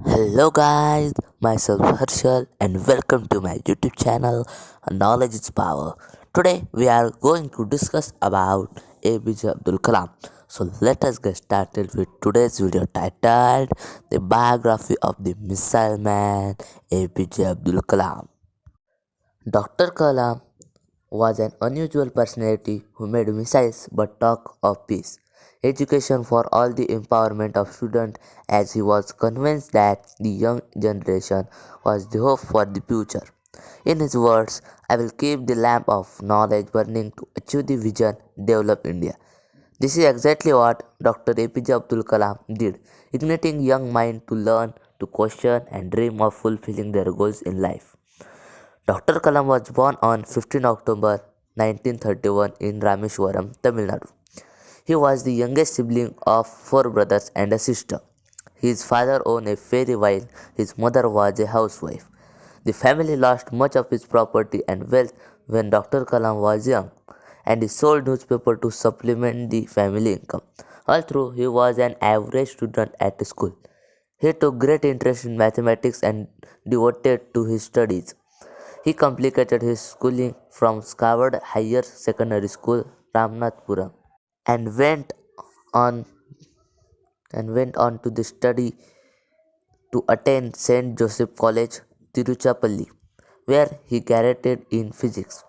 Hello guys, myself Harshal and welcome to my YouTube channel Knowledge is Power. Today we are going to discuss about APJ Abdul Kalam. So let us get started with today's video titled The Biography of the Missile Man APJ Abdul Kalam. Dr. Kalam was an unusual personality who made missiles but talk of peace, education for all the empowerment of students as he was convinced that the young generation was the hope for the future. In his words, I will keep the lamp of knowledge burning to achieve the vision, develop India. This is exactly what Dr. APJ Abdul Kalam did, igniting young minds to learn, to question and dream of fulfilling their goals in life. Dr. Kalam was born on 15 October 1931 in Rameshwaram, Tamil Nadu. He was the youngest sibling of four brothers and a sister. His father owned a ferry while his mother was a housewife. The family lost much of its property and wealth when Dr. Kalam was young, and he sold newspaper to supplement the family income. Although he was an average student at school, he took great interest in mathematics and devoted to his studies. He completed his schooling from Scavard Higher Secondary School, Ramnathpuram, and on went on to the study to attend St. Joseph College, Tiruchirappalli, where he graduated in physics.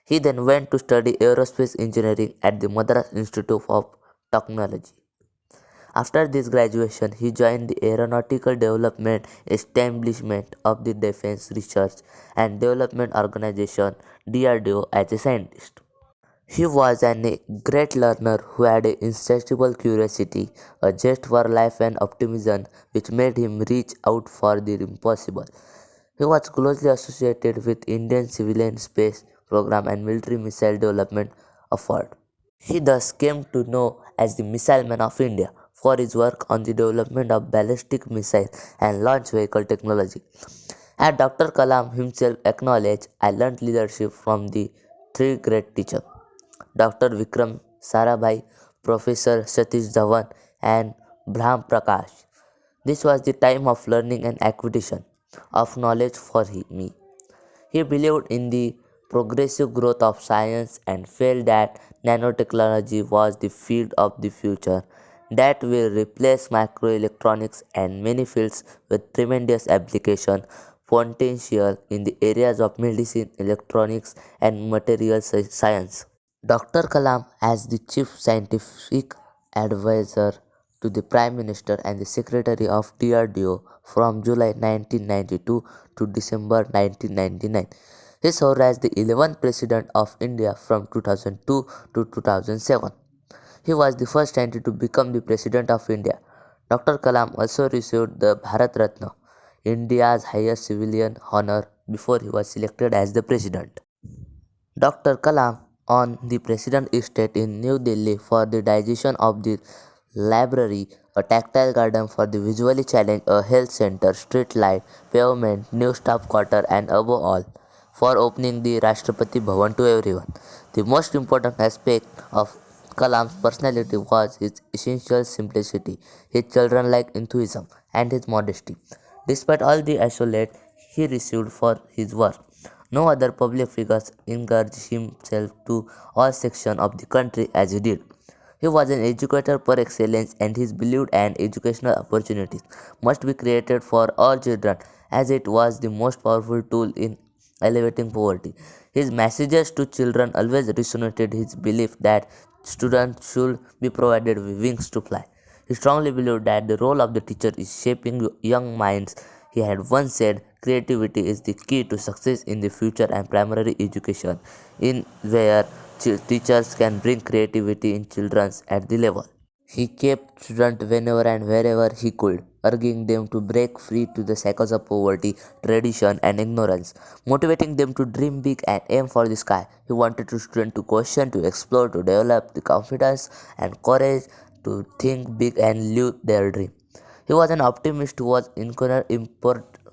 He then went to study aerospace engineering at the Madras Institute of Technology. After this graduation, he joined the Aeronautical Development Establishment of the Defense Research and Development Organization (DRDO) as a scientist. He was a great learner who had an insatiable curiosity, a zest for life and optimism which made him reach out for the impossible. He was closely associated with Indian civilian space program and military missile development effort. He thus came to know as the Missile Man of India for his work on the development of ballistic missile and launch vehicle technology. As Dr. Kalam himself acknowledged, I learned leadership from the three great teachers, Dr. Vikram Sarabhai, Professor Satish Dhawan, and Brahm Prakash. This was the time of learning and acquisition of knowledge for me. He believed in the progressive growth of science and felt that nanotechnology was the field of the future that will replace microelectronics and many fields with tremendous application potential in the areas of medicine, electronics, and material science. Dr. Kalam, as the chief scientific advisor to the Prime Minister and the Secretary of DRDO from July 1992 to December 1999. He served as the 11th President of India from 2002 to 2007. He was the first scientist to become the President of India. Dr. Kalam also received the Bharat Ratna, India's highest civilian honor, before he was selected as the President. Dr. Kalam on the President Estate in New Delhi for the digestion of the library, a tactile garden for the visually challenged, a health center, street light, pavement, new staff quarter, and above all, for opening the Rashtrapati Bhavan to everyone. The most important aspect of Kalam's personality was his essential simplicity, his children-like enthusiasm, and his modesty. Despite all the accolades he received for his work, no other public figure encouraged himself to all sections of the country as he did. He was an educator per excellence and he believed an educational opportunities must be created for all children as it was the most powerful tool in elevating poverty. His messages to children always resonated his belief that students should be provided with wings to fly. He strongly believed that the role of the teacher is shaping young minds. He had once said, creativity is the key to success in the future and primary education, in where teachers can bring creativity in children at the level. He kept students whenever and wherever he could, urging them to break free to the cycles of poverty, tradition, and ignorance, motivating them to dream big and aim for the sky. He wanted the students to question, to explore, to develop the confidence and courage to think big and live their dream. He was an optimist who was encouraging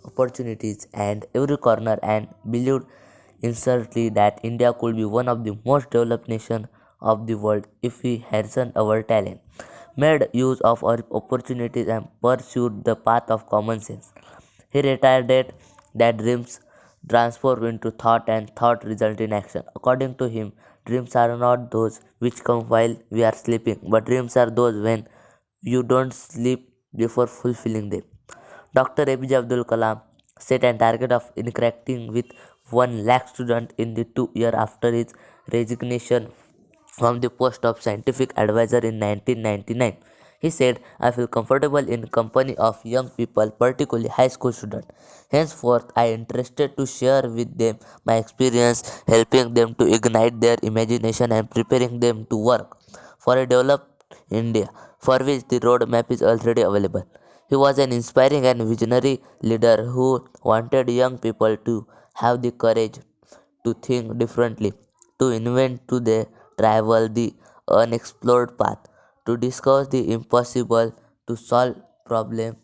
opportunities and every corner and believed instantly that India could be one of the most developed nations of the world if we harnessed our talent. made use of our opportunities, and pursued the path of common sense. He retired that dreams transform into thought and thought result in action. According to him, dreams are not those which come while we are sleeping, but dreams are those when you don't sleep before fulfilling them. Dr. APJ Abdul Kalam set a target of interacting with 1 lakh students in the 2 years after his resignation from the post of scientific advisor in 1999. He said, I feel comfortable in company of young people, particularly high school students. Henceforth, I am interested to share with them my experience, helping them to ignite their imagination and preparing them to work for a developed India, for which the roadmap is already available. He was an inspiring and visionary leader who wanted young people to have the courage to think differently, to invent, to the travel the unexplored path, to discover the impossible, to solve problem,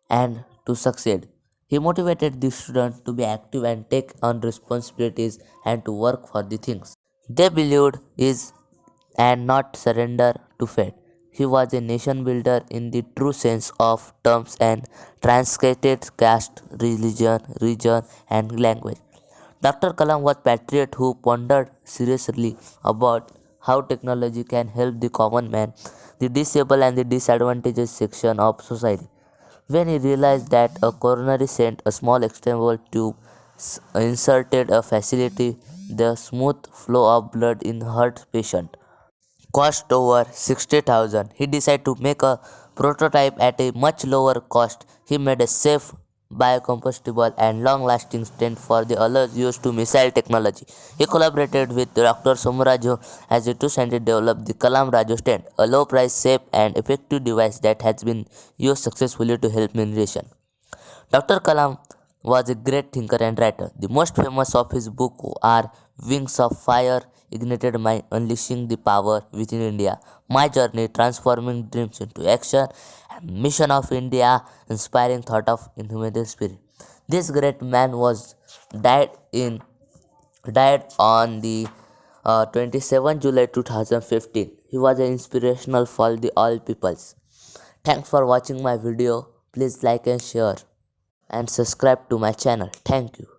and to succeed. He motivated the students to be active and take on responsibilities and to work for the things they believed is and not surrender to fate. He was a nation builder in the true sense of terms and transcended caste, religion, region, and language. Dr. Kalam was patriot who pondered seriously about how technology can help the common man, the disabled and the disadvantaged section of society. When he realized that a coronary sent a small external tube inserted a facility the smooth flow of blood in heart patient cost over 60,000. He decided to make a prototype at a much lower cost. He made a safe, biocompostable, and long-lasting stent for the others used to missile technology. He collaborated with Dr. Somaraju as the two scientists developed the Kalam Raju stent, a low-price, safe, and effective device that has been used successfully to help many nations. Dr. Kalam was a great thinker and writer. The most famous of his books are Wings of Fire, Ignited Mind, Unleashing the Power Within India, My Journey, Transforming Dreams into Action, and Mission of India, Inspiring Thought of Inhuman Spirit. This great man was died in died on the 27 July 2015. He was an inspirational for the all peoples. Thanks for watching my video. Please like and share and subscribe to my channel. Thank you.